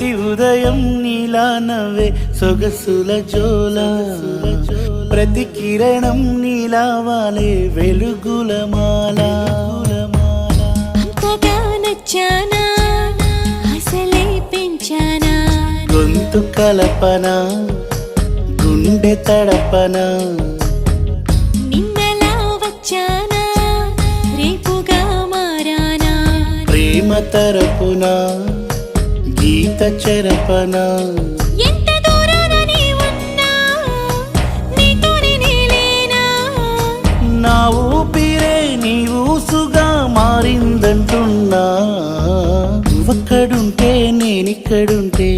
ప్రతి ఉదయం నీలా నవ్వే సొగసుల జోల ప్రతి కిరణం నీలా వాలే వెలుగుల మాల అంతగా నచ్చానా అసలే పెంచానా గొంతు కలపన గుండె తడపన నిన్నలా వచ్చానా రేపుగా మారానా ప్రేమ తరపున గీత చెరపన ఎంత దూరాన నీ ఉన్నా నీతోనే నేలేనా నా ఊపిరే నీ ఊసుగా మారిందంటున్నా నువ్వక్కడుంటే నేనిక్కడుంటే